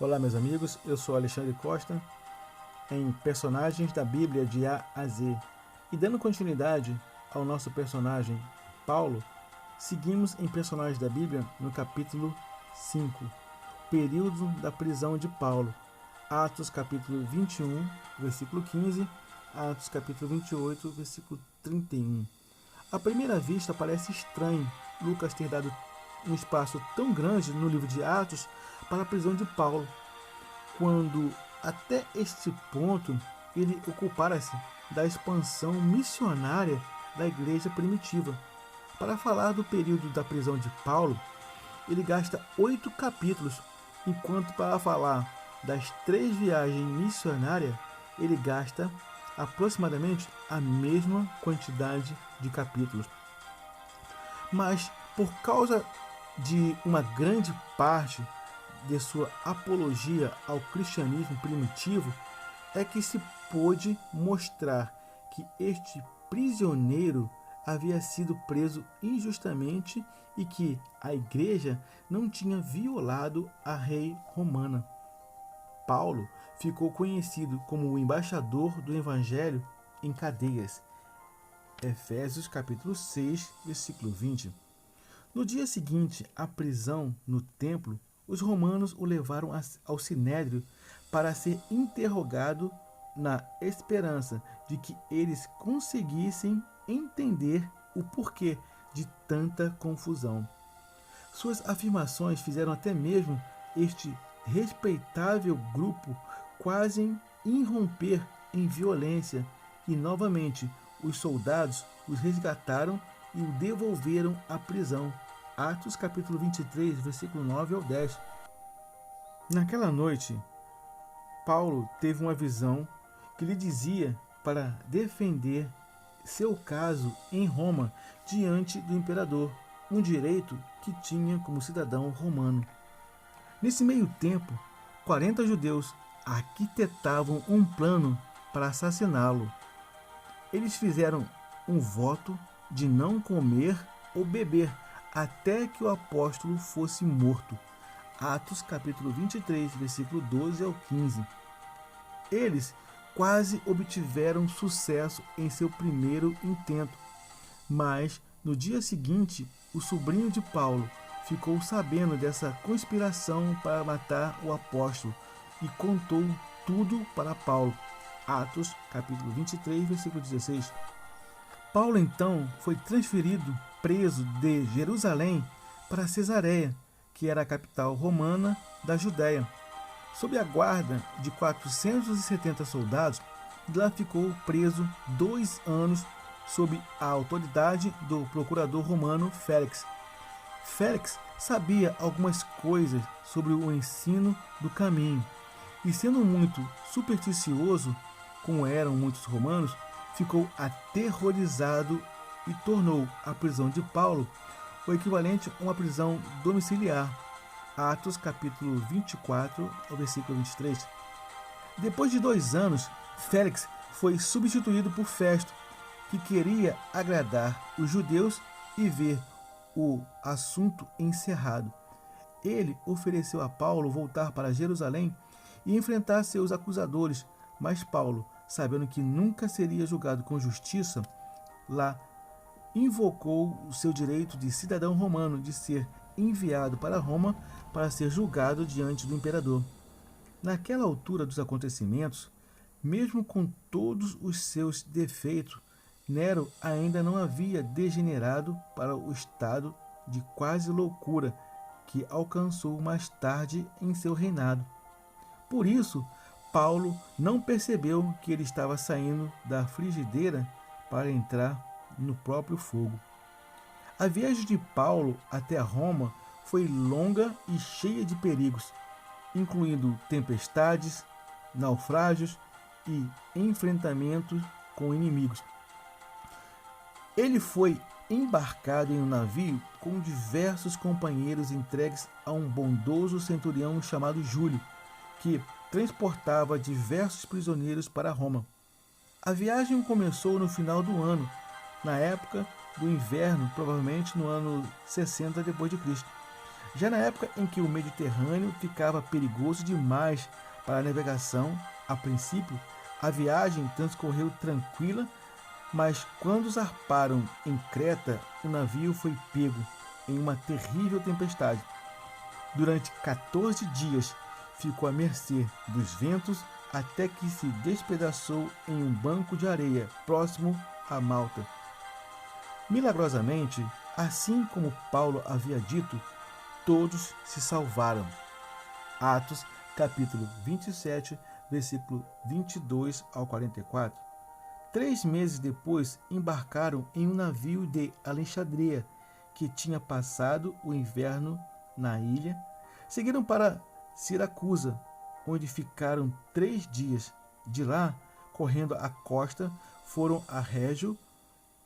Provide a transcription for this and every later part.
Olá, meus amigos, eu sou Alexandre Costa, em Personagens da Bíblia de A a Z. E dando continuidade ao nosso personagem Paulo, seguimos em Personagens da Bíblia no capítulo 5, período da prisão de Paulo, Atos capítulo 21, versículo 15, Atos capítulo 28, versículo 31. À primeira vista parece estranho Lucas ter dado um espaço tão grande no livro de Atos para a prisão de Paulo, quando até este ponto ele ocupara-se da expansão missionária da igreja primitiva. Para falar do período da prisão de Paulo, ele gasta 8 capítulos, enquanto para falar das 3 viagens missionárias, ele gasta aproximadamente a mesma quantidade de capítulos. Mas por causa de uma grande parte de sua apologia ao cristianismo primitivo, é que se pôde mostrar que este prisioneiro havia sido preso injustamente e que a igreja não tinha violado a lei romana. Paulo ficou conhecido como o embaixador do evangelho em cadeias. Efésios capítulo 6, versículo 20. No dia seguinte à prisão no templo, os romanos o levaram ao sinédrio para ser interrogado na esperança de que eles conseguissem entender o porquê de tanta confusão. Suas afirmações fizeram até mesmo este respeitável grupo quase irromper em violência e novamente os soldados os resgataram e o devolveram à prisão. Atos capítulo 23, versículo 9 ao 10. Naquela noite, Paulo teve uma visão que lhe dizia para defender seu caso em Roma diante do imperador, um direito que tinha como cidadão romano. Nesse meio tempo, 40 judeus arquitetavam um plano para assassiná-lo. Eles fizeram um voto de não comer ou beber até que o apóstolo fosse morto. Atos capítulo 23, versículo 12 ao 15. Eles quase obtiveram sucesso em seu primeiro intento, mas no dia seguinte, o sobrinho de Paulo ficou sabendo dessa conspiração para matar o apóstolo e contou tudo para Paulo. Atos capítulo 23, versículo 16. Paulo então foi transferido preso de Jerusalém para Cesareia, que era a capital romana da Judéia. Sob a guarda de 470 soldados, lá ficou preso 2 anos sob a autoridade do procurador romano Félix. Félix sabia algumas coisas sobre o ensino do caminho e, sendo muito supersticioso, como eram muitos romanos, ficou aterrorizado e tornou a prisão de Paulo o equivalente a uma prisão domiciliar. Atos capítulo 24, ao versículo 23. Depois de 2 anos, Félix foi substituído por Festo, que queria agradar os judeus e ver o assunto encerrado. Ele ofereceu a Paulo voltar para Jerusalém e enfrentar seus acusadores, mas Paulo, sabendo que nunca seria julgado com justiça, lá invocou o seu direito de cidadão romano de ser enviado para Roma para ser julgado diante do imperador. Naquela altura dos acontecimentos, mesmo com todos os seus defeitos, Nero ainda não havia degenerado para o estado de quase loucura que alcançou mais tarde em seu reinado. Por isso, Paulo não percebeu que ele estava saindo da frigideira para entrar no próprio fogo. A viagem de Paulo até Roma foi longa e cheia de perigos, incluindo tempestades, naufrágios e enfrentamentos com inimigos. Ele foi embarcado em um navio com diversos companheiros entregues a um bondoso centurião chamado Júlio, que transportava diversos prisioneiros para Roma. A viagem começou no final do ano, na época do inverno, provavelmente no ano 60 d.C. Já na época em que o Mediterrâneo ficava perigoso demais para a navegação, a princípio, a viagem transcorreu tranquila, mas quando zarparam em Creta, o navio foi pego em uma terrível tempestade. Durante 14 dias ficou à mercê dos ventos até que se despedaçou em um banco de areia próximo a Malta. Milagrosamente, assim como Paulo havia dito, todos se salvaram. Atos, capítulo 27, versículo 22 ao 44. 3 meses depois, embarcaram em um navio de Alexandria, que tinha passado o inverno na ilha. Seguiram para Siracusa, onde ficaram 3 dias. De lá, correndo a costa, foram a Régio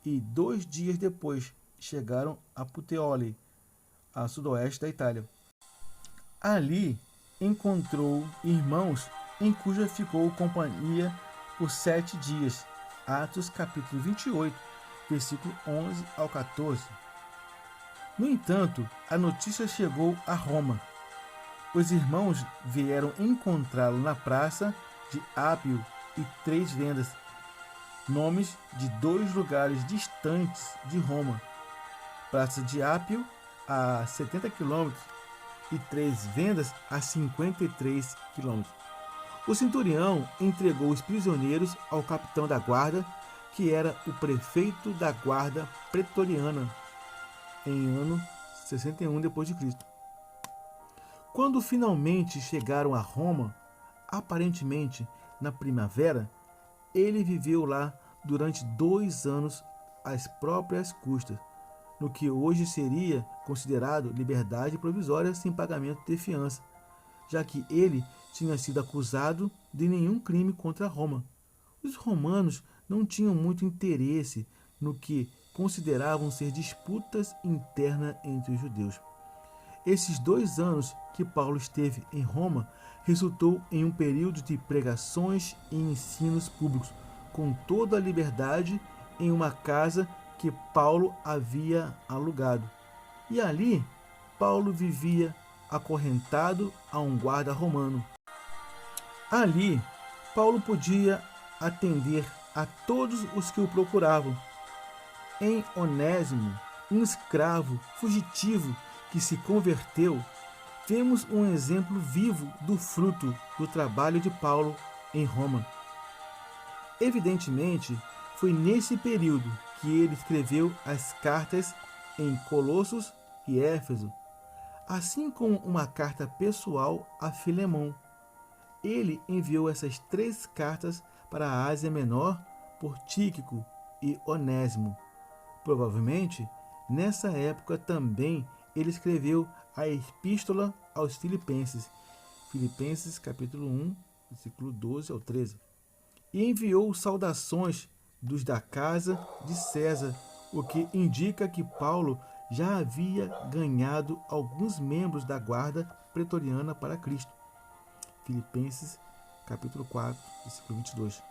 e 2 dias depois chegaram a Puteoli, a sudoeste da Itália. Ali encontrou irmãos em cuja ficou companhia por 7 dias. Atos capítulo 28, versículo 11 ao 14. No entanto, a notícia chegou a Roma. Os irmãos vieram encontrá-lo na praça de Ápio e 3 vendas, nomes de 2 lugares distantes de Roma. Praça de Ápio, a 70 km, e 3 vendas, a 53 km. O centurião entregou os prisioneiros ao capitão da guarda, que era o prefeito da guarda pretoriana, em ano 61 d.C. Quando finalmente chegaram a Roma, aparentemente na primavera, ele viveu lá durante 2 anos às próprias custas, no que hoje seria considerado liberdade provisória sem pagamento de fiança, já que ele tinha sido acusado de nenhum crime contra Roma. Os romanos não tinham muito interesse no que consideravam ser disputas internas entre os judeus. Esses 2 anos que Paulo esteve em Roma resultou em um período de pregações e ensinos públicos, com toda a liberdade, em uma casa que Paulo havia alugado. E ali, Paulo vivia acorrentado a um guarda romano. Ali, Paulo podia atender a todos os que o procuravam. Em Onésimo, um escravo fugitivo que se converteu, vemos um exemplo vivo do fruto do trabalho de Paulo em Roma. Evidentemente, foi nesse período que ele escreveu as cartas em Colossos e Éfeso, assim como uma carta pessoal a Filemão. Ele enviou essas 3 cartas para a Ásia Menor por Tíquico e Onésimo. Provavelmente, nessa época também ele escreveu a Epístola aos Filipenses, Filipenses capítulo 1, versículo 12 ao 13. E enviou saudações dos da casa de César, o que indica que Paulo já havia ganhado alguns membros da guarda pretoriana para Cristo. Filipenses, capítulo 4, versículo 22.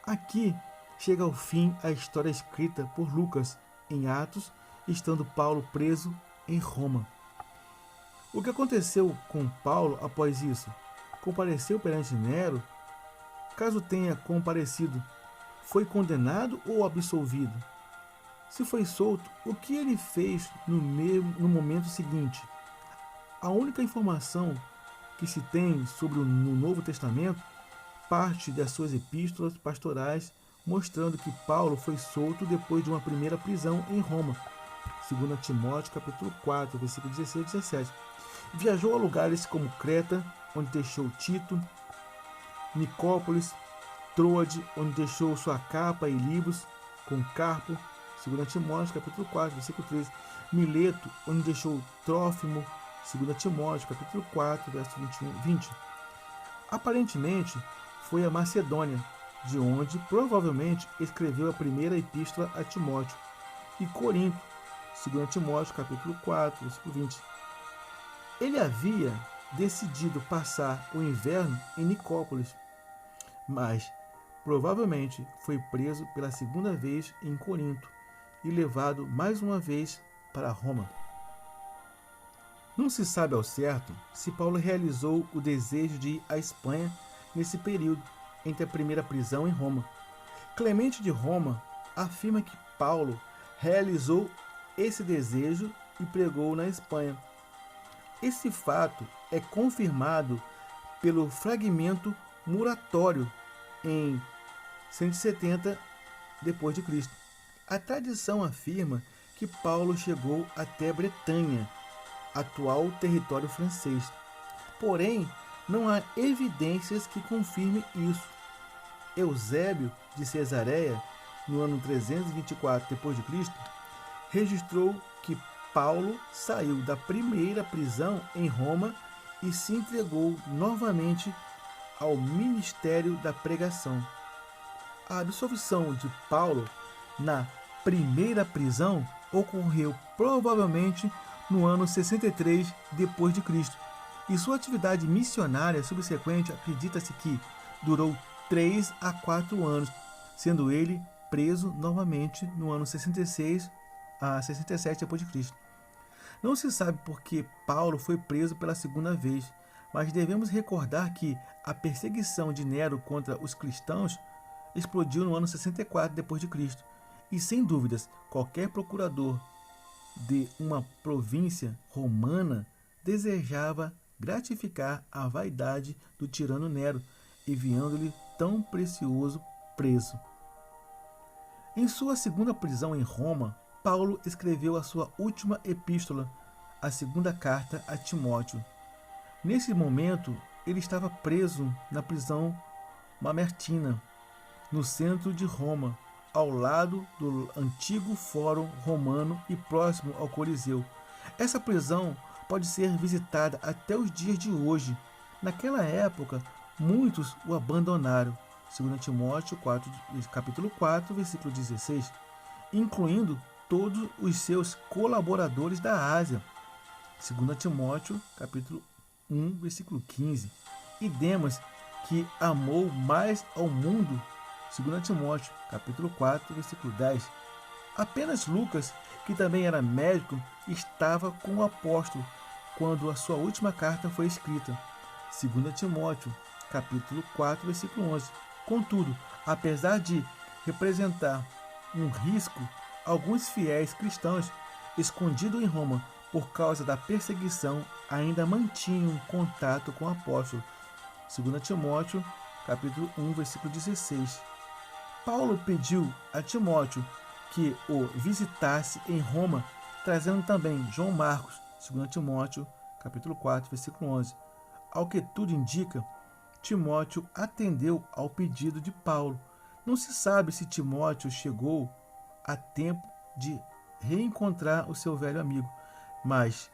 Aqui chega ao fim a história escrita por Lucas em Atos, estando Paulo preso em Roma. O que aconteceu com Paulo após isso? Compareceu perante Nero? Caso tenha comparecido, foi condenado ou absolvido? Se foi solto, o que ele fez no momento seguinte? A única informação que se tem sobre no Novo Testamento parte das suas epístolas pastorais, mostrando que Paulo foi solto depois de uma primeira prisão em Roma, 2 Timóteo capítulo 4, versículo 16 e 17. Viajou a lugares como Creta, onde deixou Tito, Nicópolis, Troade, onde deixou sua capa e livros, com Carpo, 2 Timóteo capítulo 4, versículo 13, Mileto, onde deixou Trófimo, 2 Timóteo capítulo 4, verso 21 e 20. Aparentemente, foi a Macedônia, de onde provavelmente escreveu a primeira epístola a Timóteo, e Corinto, 2 Timóteo capítulo 4, versículo 20. Ele havia decidido passar o inverno em Nicópolis, mas provavelmente foi preso pela segunda vez em Corinto e levado mais uma vez para Roma. Não se sabe ao certo se Paulo realizou o desejo de ir à Espanha nesse período entre a primeira prisão em Roma. Clemente de Roma afirma que Paulo realizou esse desejo e pregou na Espanha. Esse fato é confirmado pelo fragmento muratório em 170 d.C. A tradição afirma que Paulo chegou até Bretanha, atual território francês. Porém, não há evidências que confirmem isso. Eusébio de Cesareia, no ano 324 d.C., registrou que Paulo saiu da primeira prisão em Roma e se entregou novamente ao ministério da pregação. A absolvição de Paulo na primeira prisão ocorreu provavelmente no ano 63 d.C., e sua atividade missionária subsequente acredita-se que durou 3 a 4 anos, sendo ele preso novamente no ano 66 a 67 d.C. Não se sabe por que Paulo foi preso pela segunda vez, mas devemos recordar que a perseguição de Nero contra os cristãos explodiu no ano 64 d.C. E, sem dúvidas, qualquer procurador de uma província romana desejava gratificar a vaidade do tirano Nero, enviando-lhe tão precioso preso. Em sua segunda prisão em Roma, Paulo escreveu a sua última epístola, a segunda carta a Timóteo. Nesse momento, ele estava preso na prisão Mamertina, no centro de Roma, ao lado do antigo Fórum Romano e próximo ao Coliseu. Essa prisão pode ser visitada até os dias de hoje. Naquela época, muitos o abandonaram, 2 Timóteo 4, capítulo 4, versículo 16, incluindo todos os seus colaboradores da Ásia, 2 Timóteo capítulo 1, versículo 15, e Demas, que amou mais ao mundo, 2 Timóteo capítulo 4, versículo 10. Apenas Lucas, que também era médico, estava com o apóstolo quando a sua última carta foi escrita, 2 Timóteo capítulo 4, versículo 11. Contudo, apesar de representar um risco, alguns fiéis cristãos escondidos em Roma por causa da perseguição ainda mantinham contato com o apóstolo, 2 Timóteo capítulo 1, versículo 16. Paulo pediu a Timóteo que o visitasse em Roma, trazendo também João Marcos, 2 Timóteo capítulo 4, versículo 11. Ao que tudo indica, Timóteo atendeu ao pedido de Paulo. Não se sabe se Timóteo chegou a tempo de reencontrar o seu velho amigo, mas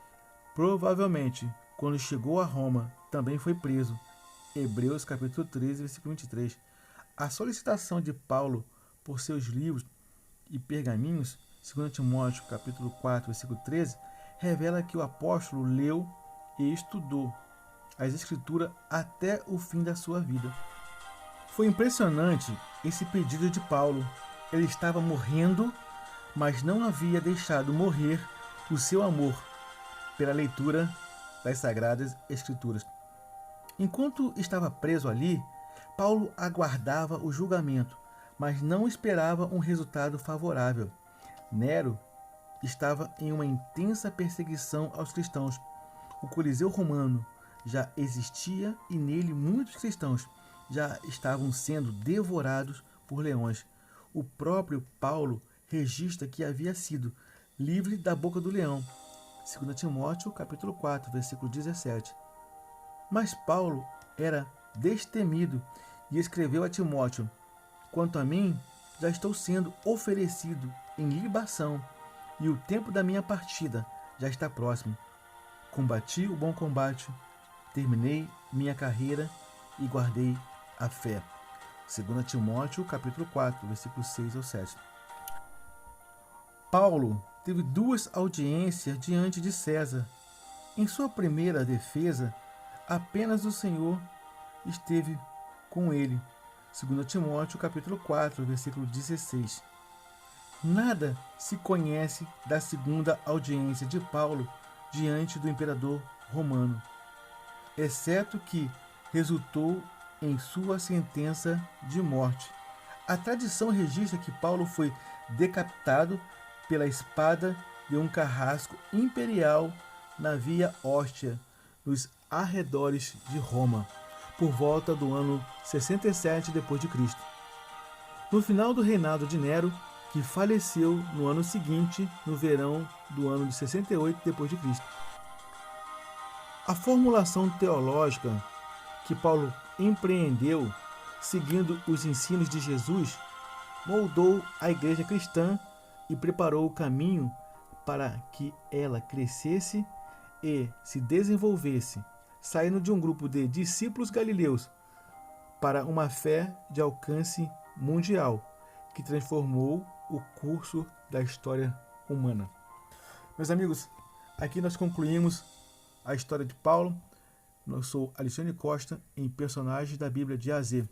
provavelmente, quando chegou a Roma, também foi preso. Hebreus capítulo 13, versículo 23. A solicitação de Paulo por seus livros e pergaminhos, 2 Timóteo capítulo 4, versículo 13, revela que o apóstolo leu e estudou as Escrituras até o fim da sua vida. Foi impressionante esse pedido de Paulo. Ele estava morrendo, mas não havia deixado morrer o seu amor pela leitura das Sagradas Escrituras. Enquanto estava preso ali, Paulo aguardava o julgamento, mas não esperava um resultado favorável. Nero estava em uma intensa perseguição aos cristãos. O Coliseu Romano já existia e nele muitos cristãos já estavam sendo devorados por leões. O próprio Paulo registra que havia sido livre da boca do leão, 2 Timóteo capítulo 4, versículo 17. Mas Paulo era destemido e escreveu a Timóteo: quanto a mim, já estou sendo oferecido em libação, e o tempo da minha partida já está próximo. Combati o bom combate, terminei minha carreira e guardei a fé. 2 Timóteo capítulo 4, versículos 6 ao 7. Paulo teve duas audiências diante de César. Em sua primeira defesa, apenas o Senhor esteve com ele. 2 Timóteo capítulo 4, versículo 16. Nada se conhece da segunda audiência de Paulo diante do imperador romano, exceto que resultou em sua sentença de morte. A tradição registra que Paulo foi decapitado pela espada de um carrasco imperial na Via Ostia, nos arredores de Roma, por volta do ano 67 d.C. No final do reinado de Nero, que faleceu no ano seguinte, no verão do ano de 68 d.C. A formulação teológica que Paulo empreendeu, seguindo os ensinos de Jesus, moldou a igreja cristã e preparou o caminho para que ela crescesse e se desenvolvesse, saindo de um grupo de discípulos galileus para uma fé de alcance mundial, que transformou o curso da história humana. Meus amigos, aqui nós concluímos a história de Paulo. Eu sou Alexandre Costa, em Personagens da Bíblia de A a Z.